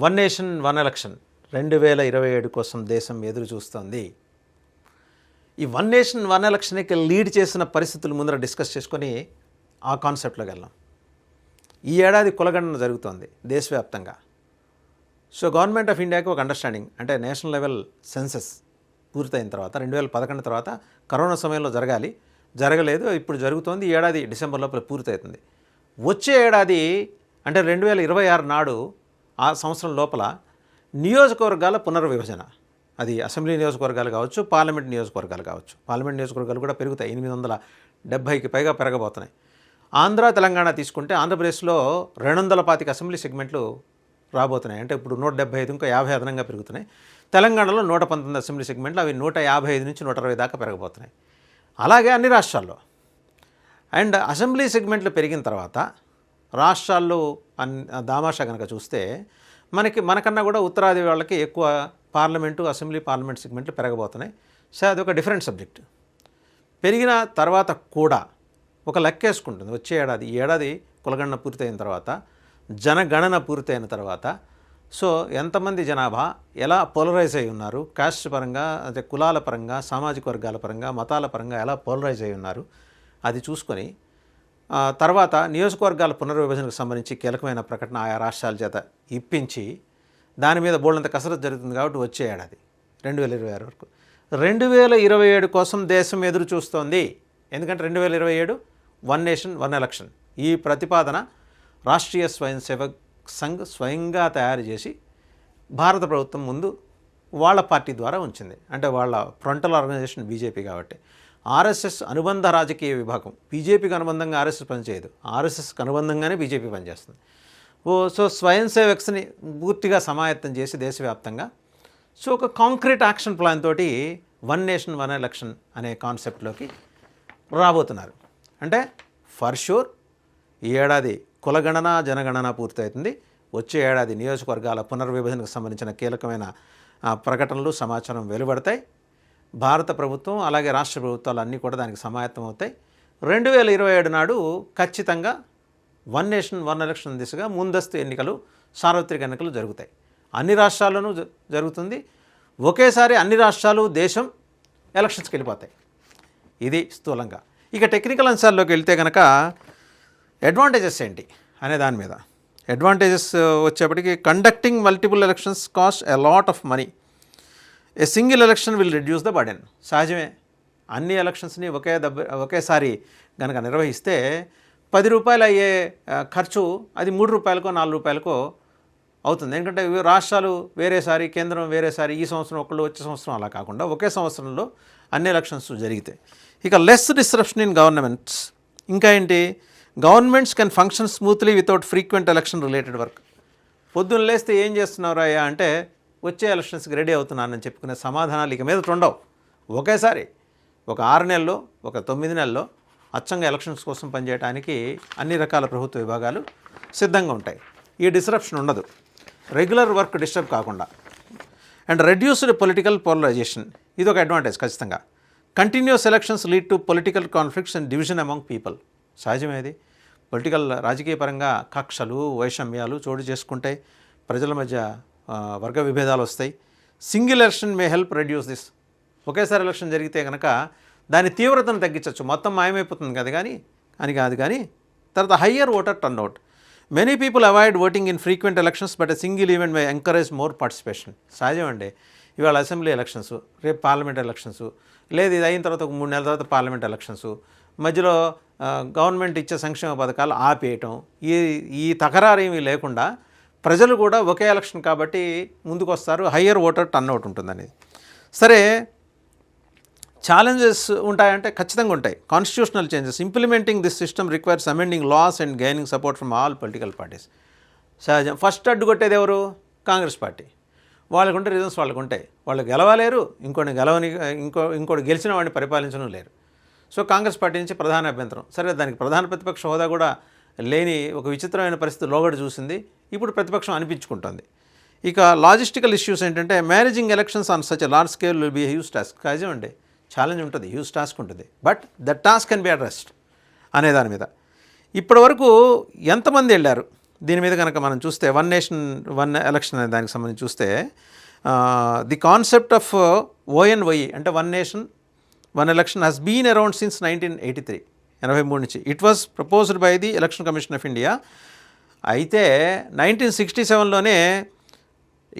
One nation one election 2027 కోసం దేశం ఎదురు చూస్తోంది. ఈ వన్ నేషన్ వన్ ఎలక్షన్కి లీడ్ చేసిన పరిస్థితులు ముందర డిస్కస్ చేసుకొని ఆ కాన్సెప్ట్లోకి వెళ్దాం. ఈ ఏడాది కులగణన జరుగుతోంది దేశవ్యాప్తంగా. సో గవర్నమెంట్ ఆఫ్ ఇండియాకి ఒక అండర్స్టాండింగ్, అంటే నేషనల్ లెవెల్ సెన్సస్ పూర్తయిన తర్వాత 2011 తర్వాత కరోనా సమయంలో జరగలేదు, ఇప్పుడు జరుగుతోంది. ఈ ఏడాది డిసెంబర్ లోపల పూర్తవుతుంది. వచ్చే ఏడాది అంటే 2026 నాడు ఆ సంవత్సరం లోపల నియోజకవర్గాల పునర్విభజన, అది అసెంబ్లీ నియోజకవర్గాలు కావచ్చు, పార్లమెంట్ నియోజకవర్గాలు కావచ్చు. పార్లమెంట్ నియోజకవర్గాలు కూడా పెరుగుతాయి, 870కి పైగా పెరగబోతున్నాయి. ఆంధ్ర తెలంగాణ తీసుకుంటే ఆంధ్రప్రదేశ్లో 225 అసెంబ్లీ సెగ్మెంట్లు రాబోతున్నాయి. అంటే ఇప్పుడు 175 ఇంకా 50 అదనంగా పెరుగుతున్నాయి. తెలంగాణలో 119 అసెంబ్లీ సెగ్మెంట్లు, అవి 155 నుంచి 160 దాకా పెరగబోతున్నాయి. అలాగే అన్ని రాష్ట్రాల్లో. అండ్ అసెంబ్లీ సెగ్మెంట్లు పెరిగిన తర్వాత రాష్ట్రాల్లో దామాషా కనుక చూస్తే మనకన్నా కూడా ఉత్తరాది వాళ్ళకి ఎక్కువ పార్లమెంట్ సెగ్మెంట్లు పెరగబోతున్నాయి. సో అది ఒక డిఫరెంట్ సబ్జెక్ట్. పెరిగిన తర్వాత కూడా ఒక లెక్కేసుకుంటుంది వచ్చే ఏడాది. ఈ ఏడాది కులగణన పూర్తయిన తర్వాత, జనగణన పూర్తయిన తర్వాత, సో ఎంతమంది జనాభా ఎలా పోలరైజ్ అయి ఉన్నారు, కాస్ట్ పరంగా, అంటే కులాల పరంగా, సామాజిక వర్గాల పరంగా, మతాల పరంగా ఎలా పోలరైజ్ అయి ఉన్నారు అది చూసుకొని తర్వాత నియోజకవర్గాల పునర్విభజనకు సంబంధించి కీలకమైన ప్రకటన ఆయా రాష్ట్రాల చేత ఇప్పించి దాని మీద బోల్డంత కసరత్తు జరుగుతుంది. కాబట్టి వచ్చే ఏడాది 2026 వరకు 2027 కోసం దేశం ఎదురు చూస్తోంది. ఎందుకంటే 2027 వన్ నేషన్ వన్ ఎలక్షన్ ఈ ప్రతిపాదన రాష్ట్రీయ స్వయం సేవక్ సంఘ్ స్వయంగా తయారు చేసి భారత ప్రభుత్వం ముందు వాళ్ళ పార్టీ ద్వారా ఉంచింది. అంటే వాళ్ళ ఫ్రంటల్ ఆర్గనైజేషన్ బీజేపీ కాబట్టి. ఆర్ఎస్ఎస్ అనుబంధ రాజకీయ విభాగం. బీజేపీకి అనుబంధంగా ఆర్ఎస్ఎస్ పనిచేయదు, ఆర్ఎస్ఎస్కి అనుబంధంగానే బీజేపీ పనిచేస్తుంది. సో స్వయం సేవక్స్ని పూర్తిగా సమాయత్తం చేసి దేశవ్యాప్తంగా సో ఒక కాంక్రీట్ యాక్షన్ ప్లాన్ తోటి వన్ నేషన్ వన్ ఎలక్షన్ అనే కాన్సెప్ట్లోకి రాబోతున్నారు. అంటే ఫర్ షూర్ ఈ ఏడాది కులగణన జనగణన పూర్తవుతుంది. వచ్చే ఏడాది నియోజకవర్గాల పునర్విభజనకు సంబంధించిన కీలకమైన ప్రకటనలు, సమాచారం వెలువడతాయి. భారత ప్రభుత్వం అలాగే రాష్ట్ర ప్రభుత్వాలు అన్నీ కూడా దానికి సమాయత్తం అవుతాయి. 2027 నాడు ఖచ్చితంగా వన్ నేషన్ వన్ ఎలక్షన్ దిశగా ముందస్తు ఎన్నికలు, సార్వత్రిక ఎన్నికలు జరుగుతాయి. అన్ని రాష్ట్రాల్లోనూ జరుగుతుంది. ఒకేసారి అన్ని రాష్ట్రాలు, దేశం ఎలక్షన్స్కి వెళ్ళిపోతాయి. ఇది స్థూలంగా. ఇక టెక్నికల్ అంశాల్లోకి వెళ్తే కనుక అడ్వాంటేజెస్ ఏంటి అనే దాని మీద. అడ్వాంటేజెస్ వచ్చేప్పటికి conducting multiple elections cost a lot of money. A single election will reduce the burden. సహజమే, అన్ని ఎలక్షన్స్ని ఒకేసారి కనుక నిర్వహిస్తే 10 రూపాయలు అయ్యే ఖర్చు అది 3 రూపాయలకో 4 రూపాయలకో అవుతుంది. ఎందుకంటే రాష్ట్రాలు వేరేసారి, కేంద్రం వేరేసారి, ఈ సంవత్సరం ఒకళ్ళు, వచ్చే సంవత్సరం అలా కాకుండా ఒకే సంవత్సరంలో అన్ని ఎలక్షన్స్ జరిగితాయి. ఇక లెస్ డిస్రప్షన్ ఇన్ గవర్నమెంట్స్. ఇంకా ఏంటి, governments can function smoothly without frequent election related work. పొద్దున్న లేస్తే ఏం చేస్తున్నారా అయ్యా అంటే వచ్చే ఎలక్షన్స్కి రెడీ అవుతున్నానని చెప్పుకునే సమాధానాలు ఇక మీద ఉండవు. ఒకేసారి ఒక 6 నెలల్లో, ఒక 9 నెలల్లో అచ్చంగా ఎలక్షన్స్ కోసం పనిచేయడానికి అన్ని రకాల ప్రభుత్వ విభాగాలు సిద్ధంగా ఉంటాయి. ఈ డిస్రప్షన్ ఉండదు, రెగ్యులర్ వర్క్ డిస్టర్బ్ కాకుండా. అండ్ రెడ్యూస్డ్ పొలిటికల్ పోలరైజేషన్, ఇది ఒక అడ్వాంటేజ్ ఖచ్చితంగా. Continuous elections lead to political conflicts and division among people. సహజమేది. రాజకీయ పరంగా కక్షలు, వైషమ్యాలు చోటు చేసుకుంటాయి, ప్రజల మధ్య వర్గ విభేదాలు వస్తాయి. Single election may help reduce this. ఒకేసారి ఎలక్షన్ జరిగితే కనుక దాని తీవ్రతను తగ్గించవచ్చు. మొత్తం మాయమైపోతుంది కదా కానీ తర్వాత higher voter turnout. Many people avoid voting in frequent elections but a single event may encourage more participation. సహజమండి. ఇవాళ అసెంబ్లీ ఎలక్షన్స్, రేపు పార్లమెంట్ ఎలక్షన్స్, లేదు ఇది అయిన తర్వాత ఒక 3 నెలల తర్వాత పార్లమెంట్ ఎలక్షన్స్, మధ్యలో గవర్నమెంట్ ఇచ్చే సంక్షేమ పథకాలు ఆపేయటం, ఈ తకరారు ఏమీ లేకుండా ప్రజలు కూడా ఒకే ఎలక్షన్ కాబట్టి ముందుకు వస్తారు. హయ్యర్ ఓటర్ టర్న్అవుట్ ఉంటుందనేది. సరే, ఛాలెంజెస్ ఉంటాయంటే ఖచ్చితంగా ఉంటాయి. Constitutional changes. Implementing this system requires amending laws and gaining support from all political parties. సహజం. ఫస్ట్ అడ్డుకొట్టేది ఎవరు? కాంగ్రెస్ పార్టీ. వాళ్ళకుంటే రీజన్స్ వాళ్ళకు ఉంటాయి. వాళ్ళు గెలవలేరు, ఇంకోటి గెలిచిన వాడిని పరిపాలించడం లేరు. సో కాంగ్రెస్ పార్టీ నుంచి ప్రధాన అభ్యంతరం. సరే, దానికి ప్రధాన ప్రతిపక్ష హోదా కూడా లేని ఒక విచిత్రమైన పరిస్థితి లోగడ చూసింది. ఇప్పుడు ప్రతిపక్షం అనిపించుకుంటుంది. ఇక లాజిస్టికల్ ఇష్యూస్ ఏంటంటే managing elections on such a large scale will be huge task. సహజం అండి, ఛాలెంజ్ ఉంటుంది, హ్యూజ్ టాస్క్ ఉంటుంది. But the task can be addressed అనే దాని మీద. ఇప్పటి వరకు ఎంతమంది వెళ్ళారు, దీని మీద కనుక మనం చూస్తే వన్ నేషన్ వన్ ఎలక్షన్ అనే దానికి సంబంధించి చూస్తే ది కాన్సెప్ట్ ఆఫ్ ONYE అంటే one nation one election has been around since 1983 83 నుంచి. It was proposed by the election commission of India. అయితే 1967లోనే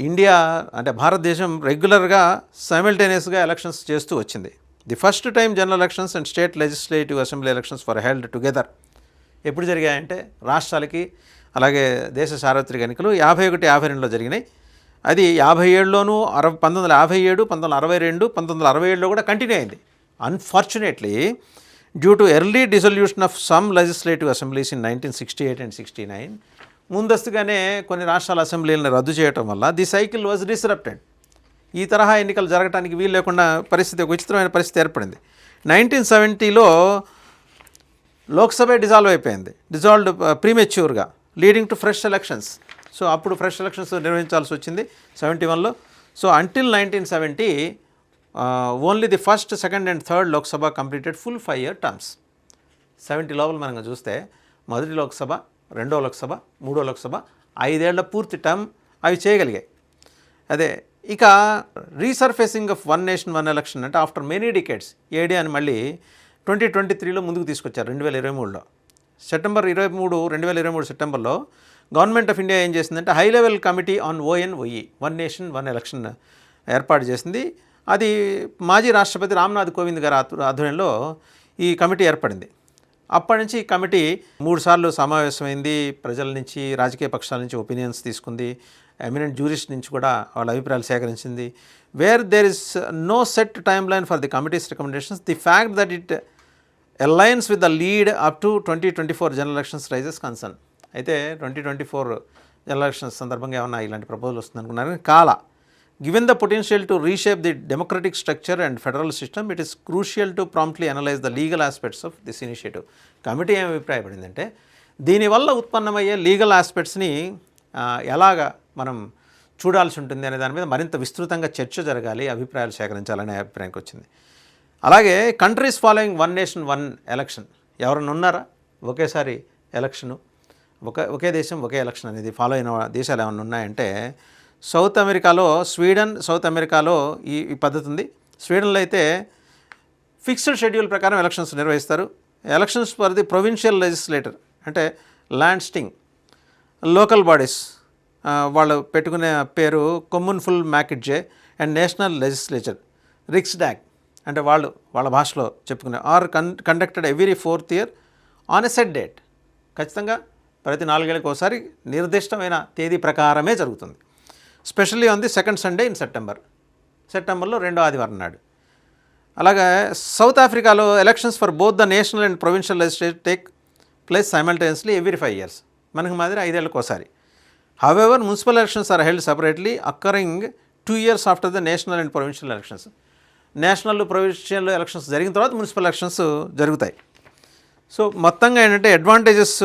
ఇండియా అంటే భారతదేశం రెగ్యులర్గా సైమల్టేనియస్గా ఎలక్షన్స్ చేస్తూ వచ్చింది. The first time general elections and state legislative assembly elections for held together. ఎప్పుడు జరిగాయంటే రాష్ట్రాలకి అలాగే దేశ సార్వత్రిక ఎన్నికలు 51, 52లో జరిగినాయి. అది 57లోనూ 1957, 1962, 1967లో కూడా కంటిన్యూ అయింది. Unfortunately due to early dissolution of some legislative assemblies in 1968 and 69 ముందస్తుగానే కొన్ని రాష్ట్రాల అసెంబ్లీలను రద్దు చేయడం వల్ల ది సైకిల్ వాజ్ డిస్రప్టెడ్. ఈ తరహా ఎన్నికలు జరగడానికి వీలు లేకుండా పరిస్థితి, ఒక విచిత్రమైన పరిస్థితి ఏర్పడింది. 1970లో లోక్సభ డిజాల్వ్ అయిపోయింది, డిజాల్వ్డ్ ప్రీమెచ్యూర్గా, leading to fresh elections. So అప్పుడు ఫ్రెష్ ఎలక్షన్స్ నిర్వహించాల్సి వచ్చింది 71లో. So until 1970 only the first, second and third Lok Sabha completed full 5-year terms. 70 లోపల మనం చూస్తే మొదటి లోక్సభ, రెండో లోక్సభ, మూడో లోక్సభ 5 ఏళ్ల పూర్తి టర్మ్ అవి చేయగలిగాయి. అదే ఇక resurfacing of one nation one election అంటే ఆఫ్టర్ మెనీ డికేడ్స్ ఈ ఐడియాని మళ్ళీ 2023లో ముందుకు తీసుకొచ్చారు. 2023లో సెప్టెంబర్ 23, 2023 సెప్టెంబర్లో గవర్నమెంట్ ఆఫ్ ఇండియా ఏం చేసిందంటే high level committee on ONYE one nation one election ఏర్పాటు చేసింది. అది మాజీ రాష్ట్రపతి రామ్నాథ్ కోవింద్ గారి ఆధ్వర్యంలో ఈ కమిటీ ఏర్పడింది. అప్పటి నుంచి ఈ కమిటీ 3 సార్లు సమావేశమైంది. ప్రజల నుంచి, రాజకీయ పక్షాల నుంచి ఒపీనియన్స్ తీసుకుంది. ఎమినెంట్ జ్యూరిస్ట్ నుంచి కూడా వాళ్ళ అభిప్రాయాలు సేకరించింది. Where there is no set timeline for the committee's recommendations, the fact that it aligns with the lead up to 2024 general elections raises concern. అయితే 2024 జనరల్ ఎలక్షన్స్ సందర్భంగా ఏమన్నా ఇలాంటి ప్రపోజల్ వస్తుంది అనుకున్నారు కాలా. Given the potential to reshape the democratic structure and federal system, it is crucial to promptly analyze the legal aspects of this initiative. Committee ఏం అభిప్రాయపడిందంటే దీనివల్ల ఉత్పన్నమయ్యే లీగల్ ఆస్పెక్ట్స్ని ఎలాగా మనం చూడాల్సి ఉంటుంది అనే దాని మీద మరింత విస్తృతంగా చర్చ జరగాలి, అభిప్రాయాలు సేకరించాలనే అభిప్రాయానికి వచ్చింది. అలాగే countries following one nation one election ఎవరైనా ఉన్నారా? ఒకేసారి ఎలక్షను, ఒకే దేశం ఒకే ఎలక్షన్ అనేది ఫాలో అయిన దేశాలు ఏమైనా ఉన్నాయంటే సౌత్ అమెరికాలో స్వీడన్, సౌత్ అమెరికాలో ఈ పద్ధతి ఉంది. స్వీడన్లో అయితే ఫిక్స్డ్ షెడ్యూల్ ప్రకారం ఎలక్షన్స్ నిర్వహిస్తారు. Elections for the provincial legislator అంటే ల్యాండ్స్టింగ్, లోకల్ బాడీస్ వాళ్ళు పెట్టుకునే పేరు కొమ్మున్ ఫుల్ మ్యాకిడ్జే అండ్ నేషనల్ లెజిస్లేచర్ రిక్స్డాగ్ అంటే వాళ్ళ భాషలో చెప్పుకునే are conducted every 4th year on a set date. ఖచ్చితంగా ప్రతి 4 ఏళ్ళకి ఒకసారి నిర్దిష్టమైన తేదీ ప్రకారమే జరుగుతుంది. Specially on the second Sunday in సెప్టెంబర్లో 2వ ఆదివారం నాడు. అలాగే సౌత్ ఆఫ్రికాలో elections for both the national and provincial legislature take place simultaneously every 5 years. మనకి మాదిరి 5 ఏళ్ళకి ఒకసారి. However municipal elections are held separately occurring 2 years after the national and provincial elections. National provincial elections జరిగిన తర్వాత municipal elections జరుగుతాయి. So మొత్తంగా ఏంటంటే advantages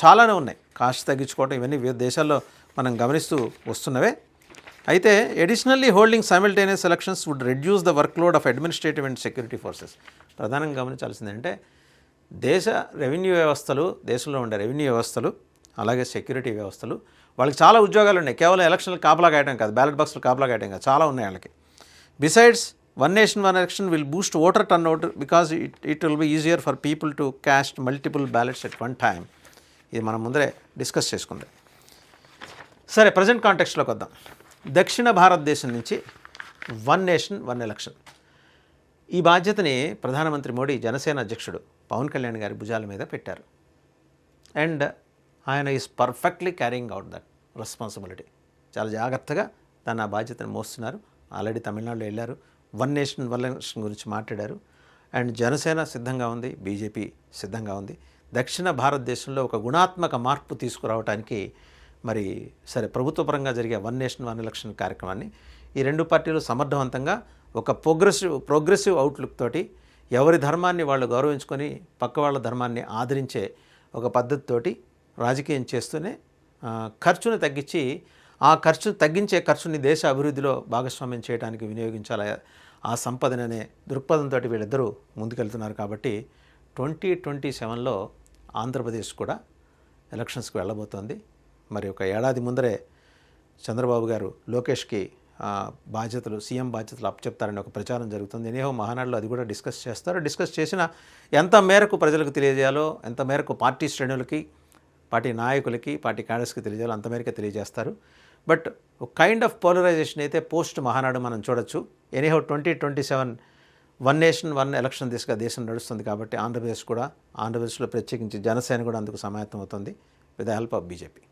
చాలానే ఉన్నాయి. కాస్ట్ తగ్గించుకోవడం ఇవన్నీ వివిధ దేశాల్లో మనం గమనిస్తూ వస్తున్నవే. అయితే additionally holding simultaneous elections would reduce the workload of administrative and security forces. ప్రధానంగా గమనించాల్సిందంటే దేశ రెవెన్యూ వ్యవస్థలు, దేశంలో ఉండే రెవెన్యూ వ్యవస్థలు అలాగే సెక్యూరిటీ వ్యవస్థలు వాళ్ళకి చాలా ఉద్యోగాలు ఉన్నాయి. కేవలం ఎలక్షన్లు కాపలా కాయడం కాదు, బ్యాలెట్ బాక్స్లు కాపలా కాయడం కాదు, చాలా ఉన్నాయి వాళ్ళకి. Besides one nation one election will Boost voter turn out because it will be easier for people to caste multiple ballots at one time. ఇది మనం ముందరే డిస్కస్ చేసుకుంది. సరే, ప్రజెంట్ కాంటెక్స్ట్లోకి వద్దాం. దక్షిణ భారతదేశం నుంచి వన్ నేషన్ వన్ ఎలక్షన్ ఈ బాధ్యతని ప్రధానమంత్రి మోడీ జనసేన అధ్యక్షుడు పవన్ కళ్యాణ్ గారి భుజాల మీద పెట్టారు. అండ్ ఆయన is perfectly carrying out that responsibility. చాలా జాగ్రత్తగా తన ఆ బాధ్యతను మోస్తున్నారు. ఆల్రెడీ తమిళనాడులో వెళ్ళారు, వన్ నేషన్ వన్ ఎలక్షన్ గురించి మాట్లాడారు. అండ్ జనసేన సిద్ధంగా ఉంది, బీజేపీ సిద్ధంగా ఉంది. దక్షిణ భారతదేశంలో ఒక గుణాత్మక మార్పు తీసుకురావడానికి మరి సరే ప్రభుత్వపరంగా జరిగే వన్ నేషన్ వన్ ఎలక్షన్ కార్యక్రమాన్ని ఈ రెండు పార్టీలు సమర్థవంతంగా ఒక ప్రోగ్రెసివ్ అవుట్లుక్ తోటి ఎవరి ధర్మాన్ని వాళ్ళు గౌరవించుకొని పక్క వాళ్ళ ధర్మాన్ని ఆదరించే ఒక పద్ధతితోటి రాజకీయం చేస్తూనే ఖర్చును తగ్గించి తగ్గించే ఖర్చుని దేశ అభివృద్ధిలో భాగస్వామ్యం చేయడానికి వినియోగించాలి ఆ సంపదననే దృక్పథంతో వీళ్ళిద్దరూ ముందుకెళ్తున్నారు. కాబట్టి 2027లో ఆంధ్రప్రదేశ్ కూడా ఎలక్షన్స్కి వెళ్ళబోతోంది. మరి ఒక ఏడాది ముందరే చంద్రబాబు గారు లోకేష్కి సీఎం బాధ్యతలు అప్పచెప్తారని ఒక ప్రచారం జరుగుతుంది. ఎనీహో మహానాడులో అది కూడా డిస్కస్ చేస్తారు. డిస్కస్ చేసిన ఎంత మేరకు ప్రజలకు తెలియజేయాలో, ఎంత మేరకు పార్టీ శ్రేణులకి, పార్టీ నాయకులకి, పార్టీ క్యాడర్స్కి తెలియజేయాలో అంత మేరకే తెలియజేస్తారు. బట్ ఒక కైండ్ ఆఫ్ పోలరైజేషన్ అయితే పోస్ట్ మహానాడు మనం చూడొచ్చు. Anyhow 2027 one nation one election దిశగా దేశం నడుస్తుంది కాబట్టి ఆంధ్రప్రదేశ్లో ప్రత్యేకించి జనసేన కూడా అందుకు సమాయత్తం అవుతుంది with the help of BJP.